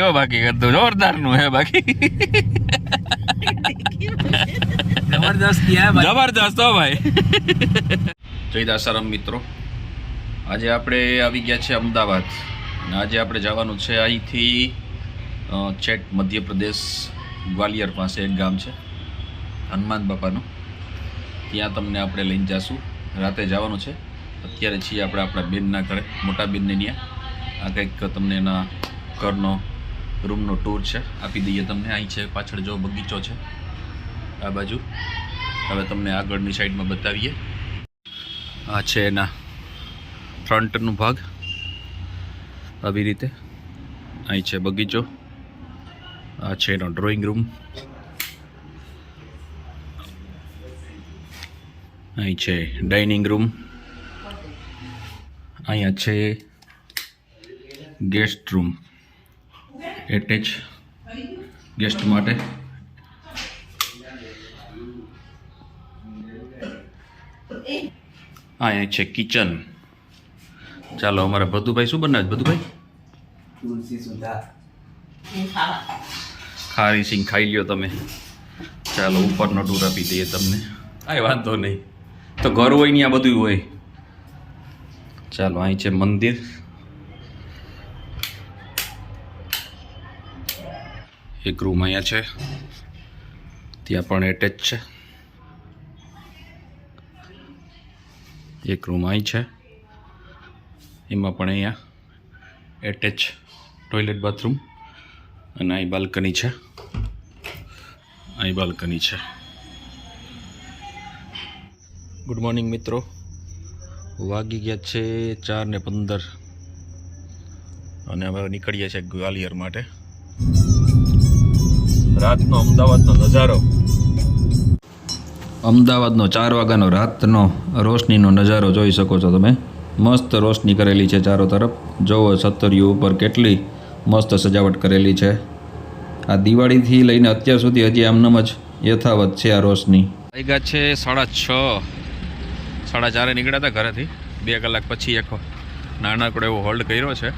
હો બાકી કરતું જોરદાર નું હે બાકી જબરદસ્ત હો ભાઈ. જય દાસારામ મિત્રો, આજે આપણે આવી ગયા છે અમદાવાદ અને આજે આપણે જવાનું છે અહીંથી ચેટ મધ્યપ્રદેશ ગ્વાલિયર પાસે એક ગામ છે હનુમાન બાપાનું, ત્યાં તમને આપણે લઈને જઈશું. રાતે જવાનું છે. અત્યારે છીએ આપણે આપણા બેનના ઘરે, મોટા બેનને ત્યાં. આ કંઈક તમને એના ઘરનો રૂમનો ટૂર છે, આપી દઈએ તમને. અહીં છે પાછળ જો બગીચો છે આ બાજુ. હવે તમને આગળની સાઈડમાં બતાવીએ. આ છે એના ફ્રન્ટનો ભાગ, આવી રીતે. અહીં છે બગીચો, આ છે એનો ડ્રોઈંગ રૂમ, અહીં છે ડાઇનિંગ રૂમ, અહીંયા છે ગેસ્ટ રૂમ, એટેચ ગેસ્ટ માટે. અહીંયા છે કિચન. ચાલો, અમારા ભદુભાઈ શું બનાવે? ભદુભાઈ તુલસી સુધા ખારી સિંગ ખાઈ લ્યો તમે. ચાલો, ઉપરનો ટૂર આપી દઈએ તમને. કાંઈ વાંધો નહીં, તો ઘર હોય ને આ બધું હોય. ચાલો, અહીં છે મંદિર. એક રૂમ અહીંયા છે, ત્યાં પણ એટેચ છે. એક રૂમ અહીં છે, એમાં પણ અહીંયા એટેચ ટોયલેટ બાથરૂમ. અને અહીં બાલ્કની છે, અહીં બાલ્કની છે. ગુડ મોર્નિંગ મિત્રો, વાગી ગયા છે 4:15 અને હવે નીકળીએ છીએ ગ્વાલિયર માટે. રાતનો અમદાવાદનો નજારો, અમદાવાદનો 4 વાગ્યાનો રાતનો રોશનીનો નજારો જોઈ શકો છો તમે. મસ્ત રોશની કરેલી છે ચારો તરફ. જોવો સત્તરિયું ઉપર કેટલી મસ્ત સજાવટ કરેલી છે. આ દિવાળીથી લઈને અત્યાર સુધી હજી આમનામ જ યથાવત છે આ રોશની. વાગ્યા છે 6:30. 4:30 નીકળ્યા હતા ઘરેથી. 2 કલાક પછી એક નાનકડો એવો હોલ્ડ કર્યો છે.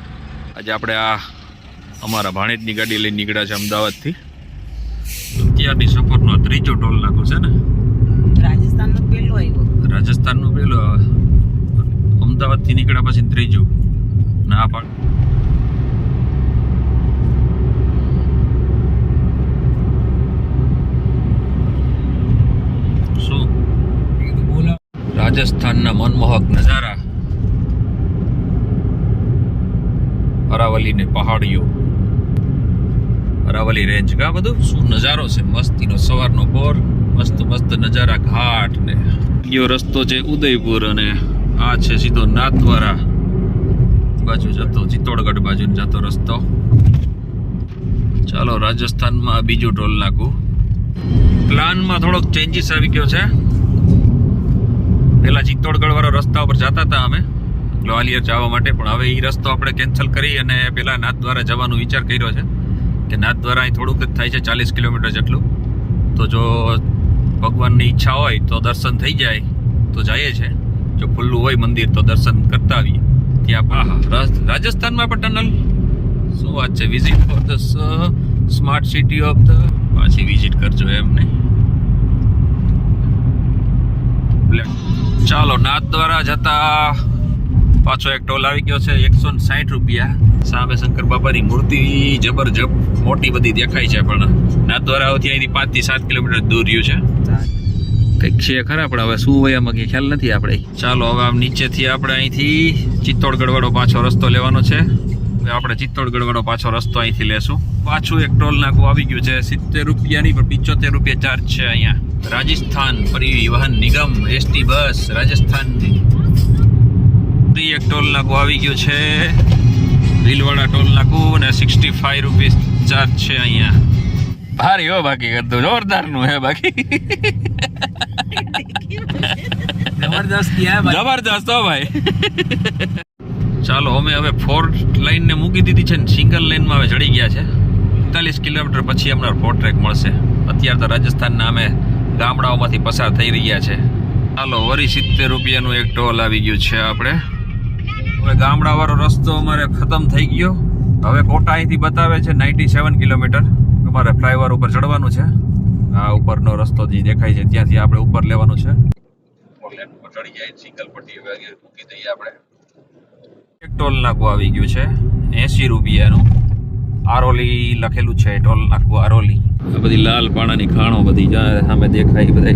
આજે આપણે આ અમારા ભાણેજની ગાડી લઈને નીકળ્યા છે અમદાવાદથી. અત્યારની સફરનો 3જો ટોલ નાકો છે ને. રાજસ્થાનનો પહેલો આવ્યો. રાજસ્થાનનો પહેલો, અમદાવાદથી નીકળ્યા પછી 3જો. ના પણ શું રાજસ્થાનના મનમોહક નજારા, અરાવલી ને પહાડીઓ, અરાવલી રેન્જ. કા બધું શું નજારો છે મસ્તીનો. સવારનો પોર, મસ્ત મસ્ત નજારા, ઘાટ ને ગયો રસ્તો છે ઉદયપુર. અને આ છે સીધો નાથદ્વારા બાજુ જતો, ચિત્તોડગઢ બાજુ જતો રસ્તો. ચાલો, રાજસ્થાનમાં બીજું ટોલ નાકું. પ્લાનમાં થોડોક ચેન્જીસ આવી ગયો છે. પહેલા ચિત્તોડગઢ વાળો રસ્તા ઉપર જતા હતા અમે ગ્વાલિયર જવા માટે, પણ હવે એ રસ્તો આપણે કેન્સલ કરી અને પેલા નાથદ્વારા જવાનો વિચાર કર્યો છે. કે નાથદ્વારા અહીં થોડુંક જ થાય છે, 40 કિલોમીટર જેટલું. તો જો ભગવાનની ઈચ્છા હોય તો દર્શન થઈ જાય તો જઈએ છે. જો ખુલ્લું હોય મંદિર તો દર્શન કરતા આવીએ. ત્યાં રાજસ્થાનમાં પણ ટનલ, શું વાત છે. Visit for the smart city of the, પાછી વિઝિટ કરજો એમ નહીં. ચાલો, નાથદ્વારા જતા પાછો એક ટોલ આવી ગયો છે. 160 રૂપિયા. સામે શંકર બાપાની મૂર્તિ જબરજસ્ત મોટી બધી દેખાય છે, પણ નાથદ્વારા અહીંથી 5 થી 7 કિલોમીટર દૂર રહ્યું છે. કંઈક છે ખરા, પણ હવે શું હોય એમાં કંઈ ખ્યાલ નથી આપણે. ચાલો, હવે આમ નીચેથી આપણે અહીંથી ચિત્તોડગઢ વાળો પાછો રસ્તો લેવાનો છે. હવે આપણે ચિત્તોડગઢ વાળો પાછો રસ્તો અહીંથી લેશું. પાછું એક ટોલ નાકું આવી ગયું છે. 70 રૂપિયાની પણ 75 રૂપિયા ચાર્જ છે અહીંયા. રાજસ્થાન પરિવહન નિગમ એસટી બસ રાજસ્થાનની. એક ટોલ નાકું આવી ગયું છે, ભીલવાડા ટોલ નાકું, અને 65 રૂપિયા ચાર્જ છે અહીંયા. ભારી હો બાકી કરતું જોરદાર નું હે બાકી. જબરદસ્ત હો ભાઈ. ચાલો, અમે હવે 4 લાઈન ને મૂકી દીધી છે ને સિંગલ લાઈનમાં હવે ચડી ગયા છે. 45 કિલોમીટર પછી અમને 4 ટ્રેક મળશે. અત્યારે તો રાજસ્થાનના અમે ગામડાઓમાંથી પસાર થઈ રહ્યા છે. ચાલો, વળી 70 રૂપિયાનું એક ટોલ આવી ગયું છે. આપણે હવે ગામડાવાળો રસ્તો અમારે ખતમ થઈ ગયો. હવે કોટા અહીંથી બતાવે છે 97 કિલોમીટર. તમારે ફ્લાયઓવર ઉપર ચડવાનું છે. આ ઉપરનો રસ્તો જે દેખાય છે ત્યાંથી આપણે ઉપર લેવાનું છે. લેન ઉપર ચડી જાય સિંગલ પટ્ટી મૂકી દઈએ આપણે. એક ટોલ નાકું આવી ગયું છે 80 રૂપિયાનું. આરોલી લખેલું છે ટોલ નાકું આરોલી. આ બધી લાલ પાણાની ખાણો બધી સામે દેખાય બધા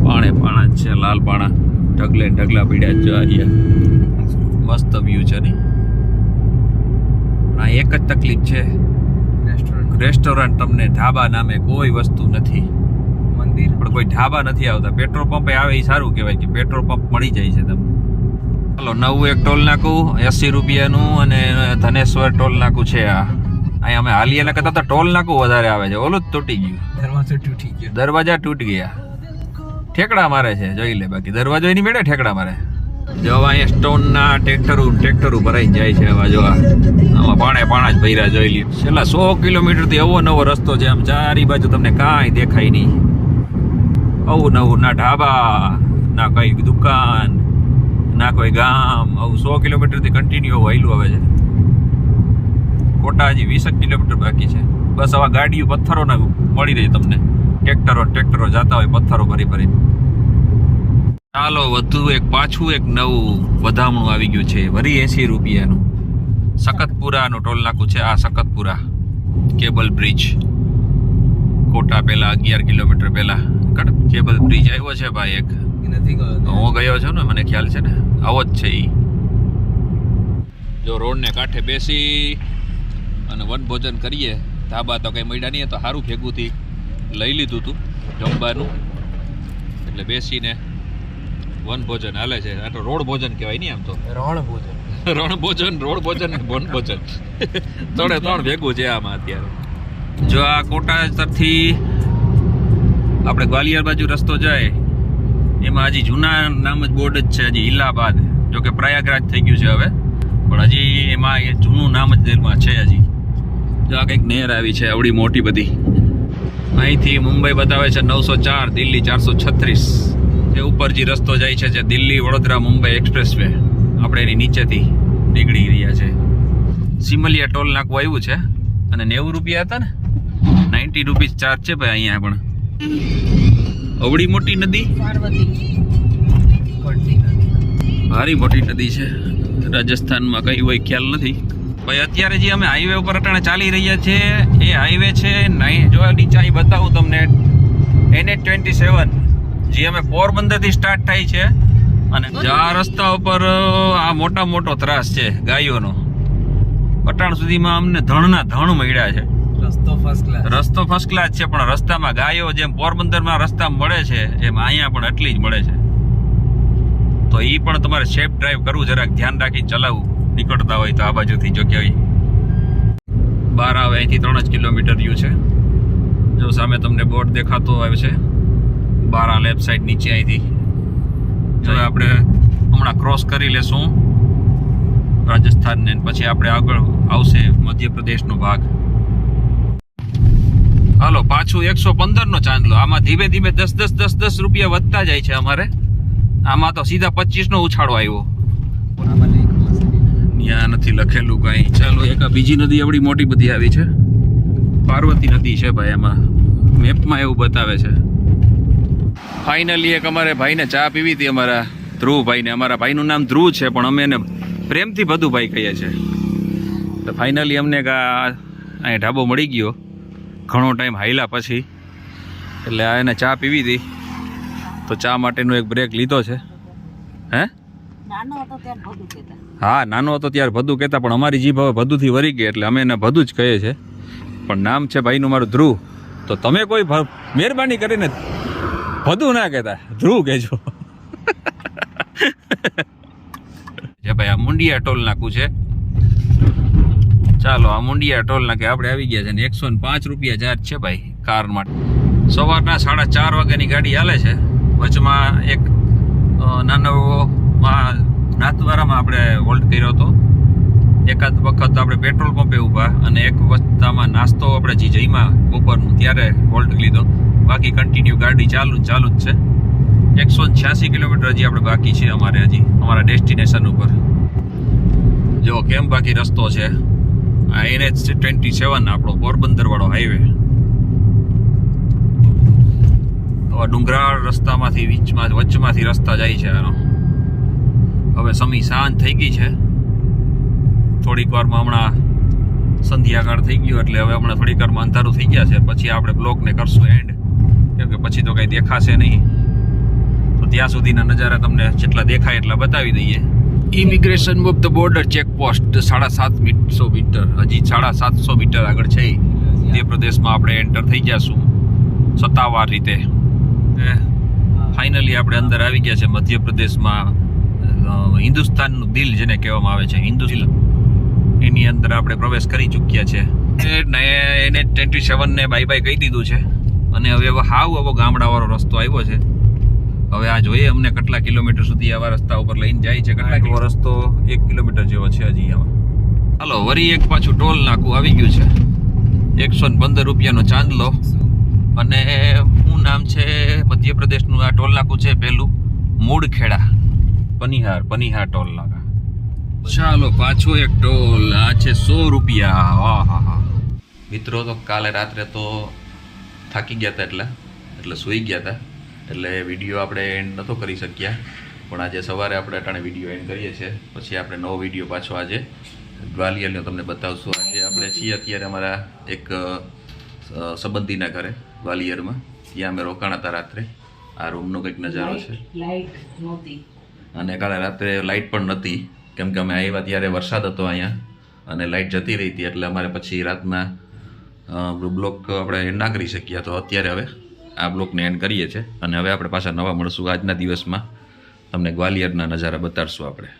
પાણા જ છે લાલ પાણા. ઢગલા પીડ્યા જ અહીંયા મસ્ત વ્યૂ છે ને. આ એક જ તકલીફ છે રેસ્ટોરન્ટ તમને ઢાબા નામે કોઈ વસ્તુ નથી. મંદિર પણ કોઈ ઢાબા નથી આવતા. પેટ્રોલ પંપે આવે એ સારું કહેવાય કે પેટ્રોલ પંપ મળી જાય છે તમને. ચાલો નવું એક ટોલ નાકું 80 રૂપિયાનું અને ધનેશ્વર ટોલ નાકું છે. આ અહીંયા અમે હાલીએ કરતા તો ટોલ નાકું વધારે આવે છે. ઓલું જ તૂટી ગયું. દરવાજા તૂટી ગયા. ઠેકડા મારે છે જોઈ લે. બાકી દરવાજો એની મેળે ઠેકડા મારે. જો અહીંયા સ્ટોનના ટ્રેક્ટરો ભરાઈ જાય છે. આમાં જો આમાં પાણા જ ભર્યા જોઈ લ્યો. છેલ્લા 100 કિલોમીટરથી અવો નવો રસ્તો છે. આમ ચારી બાજુ તમને કાંઈ દેખાય નહીં. આવું નવું ના ઢાબા ના કઈ દુકાન ના કોઈ ગામ. આવું 100 કિલોમીટરથી કન્ટિન્યુ વહેલું આવે છે. કોટા હજી 20 કિલોમીટર બાકી છે. બસ આવા ગાડીઓ પથ્થરો ના મળી રહી તમને. ટ્રેક્ટરો જતા હોય પથ્થરો ભરી. ચાલો પાછું એક નવું વધામણું આવી ગયું છે. વરી 80 રૂપિયાનું સખતપુરાનું ટોલ નાકું છે. આ સખતપુરા કેબલ બ્રિજ કોટા પહેલા 11 કિલોમીટર પહેલા કેબલ બ્રિજ આવ્યો છે ભાઈ એક. હું ગયો છું ને મને ખ્યાલ છે ને. આવો જ છે ઈ. જો રોડને કાંઠે બેસી અને વનભોજન કરીએ. ધાબા તો કઈ મળ્યા નહીં તો સારું ભેગું થી લઈ લીધું હતું જમવાનું. એટલે બેસીને વનભોજન હાલે છે. આ તો રોડ ભોજન કહેવાય નહીં આમ તો. રણભોજન રોડ ભોજન વનભોજન ત્રણ ભેગું છે આમાં અત્યારે. જો આ કોટા તરફથી આપણે ગ્વાલિયર બાજુ રસ્તો જાય એમાં હજી જૂના નામ જ બોર્ડ જ છે. હજી ઇલાહાબાદ જો કે પ્રયાગરાજ થઈ ગયું છે હવે. પણ હજી એમાં એ જૂનું નામ જ એમાં છે હજી. જો આ કંઈક નહેર આવી છે આવડી મોટી બધી. અહીંથી મુંબઈ બતાવે છે 904, દિલ્હી 436. એ ઉપર જે રસ્તો જાય છે જે દિલ્હી વડોદરા મુંબઈ એક્સપ્રેસ વે. આપણે એની નીચેથી નીકળી રહ્યા છે. સિમલિયા ટોલ નાકું આવ્યું છે અને 90 રૂપિયા હતા ને. 90 રૂપીસ ચાર્જ છે ભાઈ અહીંયા પણ. અવડી મોટી નદી ભારી મોટી નદી છે. રાજસ્થાનમાં કઈ હોય ખ્યાલ નથી ભાઈ. અત્યારે જે અમે હાઈવે ઉપર અટાણે ચાલી રહ્યા છે એ હાઈવે છે જો નીચે અહીં બતાવું તમને NH27 જે અમે પોરબંદરથી સ્ટાર્ટ થાય છે. અને આ રસ્તા ઉપર આ મોટો ત્રાસ છે ગાયોનો. અટાણ સુધીમાં અમને ધણ મળ્યા છે. રસ્તો ફર્સ્ટ ક્લાસ છે પણ રસ્તામાં ગાયો જેમ પોરબંદરમાં રસ્તા મળે છે એમ અહીંયા પણ એટલી જ મળે છે. તો એ પણ તમારે સેફ ડ્રાઈવ કરવું, જરાક ધ્યાન રાખીને ચલાવવું નીકળતા હોય તો. આ બાજુથી જો કે બહાર આવે અહીંથી 3 જ કિલોમીટર રહ્યું છે. જો સામે તમને બોર્ડ દેખાતો આવે છે બારા લેફ્ટ સાઈડ નીચે. અહીંથી જો આપણે હમણાં ક્રોસ કરી લેશું રાજસ્થાનને. પછી આપણે આગળ આવશે મધ્યપ્રદેશનો ભાગ. હાલો પાછું 115 નો ચાંદલો. આમાં ધીમે 10 રૂપિયા વધતા જાય છે અમારે. આમાં તો સીધા 25 નો ઉછાળો આવ્યો. ત્યાં નથી લખેલું કઈ. ચાલો એક બીજી નદી એવડી મોટી બધી આવી છે. પાર્વતી નદી છે ભાઈ. એમાં મેપમાં એવું બતાવે છે. ફાઇનલી એક અમારે ભાઈને ચા પીવી હતી. અમારા ધ્રુવભાઈને. અમારા ભાઈનું નામ ધ્રુવ છે પણ અમે એને પ્રેમથી ભદુભાઈ કહીએ છીએ. તો ફાઇનલી અમને અહીંયા ઢાબો મળી ગયો ઘણો ટાઈમ હાલ્યા પછી. એટલે આ એને ચા પીવી હતી તો ચા માટેનો એક બ્રેક લીધો છે. હે હા નાનો હતો ત્યારે ભદુ કહેતા પણ અમારી જીભ હવે ભદુથી વરી ગઈ એટલે અમે એને ભદુ જ કહીએ છીએ. પણ નામ છે ભાઈનું મારું ધ્રુવ. તો તમે કોઈ મહેરબાની કરીને ભદુ ના કહેતા ધ્રુવ કહેજો. જે ભાઈ આ મુંડિયા ટોલ નાકું છે. ચાલો આ મુંડિયા ટોલ નાકે આપણે આવી ગયા છે ને 105 રૂપિયા ચાર્જ છે ભાઈ કાર માટે. સવારના 4:30 વાગ્યાની ગાડી હાલે છે. વચમાં એક નાનો નાથદ્વારામાં આપણે હોલ્ટ કર્યો હતો. એકાદ વખત આપણે પેટ્રોલ પંપે ઊભા અને એક વખતમાં નાસ્તો આપણે જે જઈમાં બપોરનું ત્યારે હોલ્ટ લીધો. બાકી કન્ટિન્યુ ગાડી ચાલુ જ છે. 186 કિલોમીટર હજી આપણે બાકી છે અમારે હજી અમારા ડેસ્ટિનેશન ઉપર. જો કેમ બાકી રસ્તો છે આ NH27 આપણો પોરબંદર વાળો હાઈવે. હવે ડુંગરાળ રસ્તામાંથી વચમાંથી રસ્તા જાય છે આનો. હવે સમી શાંત થઈ ગઈ છે. થોડીક વારમાં હમણાં સંધ્યાકાળ થઈ ગયો એટલે હવે હમણાં થોડીક વારમાં અંધારું થઈ ગયા છે. પછી આપણે બ્લોગને કરશું એન્ડ, કેમ કે પછી તો કંઈ દેખાશે નહીં. તો ત્યાં સુધીના નજારા તમને જેટલા દેખાય એટલા બતાવી દઈએ. Immigration of the border checkpost 750 metre, હજી 750 મીટર આગળ છે. મધ્યપ્રદેશમાં આપણે એન્ટર થઈ જઈશું સત્તાવાર રીતે. ફાઇનલી આપણે અંદર આવી ગયા છે મધ્યપ્રદેશમાં. હિન્દુસ્તાનનું દિલ જેને કહેવામાં આવે છે, હિન્દુસ્તાન, એની અંદર આપણે પ્રવેશ કરી ચૂક્યા છે. એને 27 ને બાય બાય કહી દીધું છે અને હવે હાવ આવો ગામડાવાળો રસ્તો આવ્યો છે. હવે આ જોઈએ અમને કેટલા કિલોમીટર સુધી આવા રસ્તા ઉપર લઈને જાય છે. કેટલા રસ્તો 1 કિલોમીટર જેવો છે હજી આમાં. હાલો, વરી એક પાછું ટોલ નાકું આવી ગયું છે. 115 રૂપિયાનો ચાંદલો. અને શું નામ છે મધ્યપ્રદેશનું આ ટોલ નાકું છે? પેલું મૂળખેડા, પનિહાર ટોલ નાકા. ચાલો, પાછો એક ટોલ. આ છે 100 રૂપિયા. હા મિત્રો, તો કાલે રાત્રે તો થાકી ગયા હતા એટલે સૂઈ ગયા હતા, એટલે વિડીયો આપણે એન્ડ નહોતો કરી શક્યા. પણ આજે સવારે આપણે અટાણે વિડીયો એન્ડ કરીએ છીએ. પછી આપણે નવો વિડીયો પાછો આજે ગ્વાલિયરનો તમને બતાવશું. આજે આપણે છીએ અત્યારે અમારા એક સંબંધીના ઘરે ગ્વાલિયરમાં. ત્યાં અમે રોકાણા હતા રાત્રે. આ રૂમનો કંઈક નજારો છે. લાઈટ નહોતી અને કાલે રાત્રે લાઇટ પણ નહોતી, કેમ કે અમે આવ્યા ત્યારે વરસાદ હતો અહીંયા અને લાઇટ જતી રહી હતી. એટલે અમારે પછી રાતના બ્લોક આપણે એન્ડ ના કરી શક્યા. તો અત્યારે હવે આ બ્લોકને એન્ડ કરીએ છીએ અને હવે આપણે પાછા નવા મળશું. આજના દિવસમાં તમને ગ્વાલિયરના નજારા બતાડશું આપણે.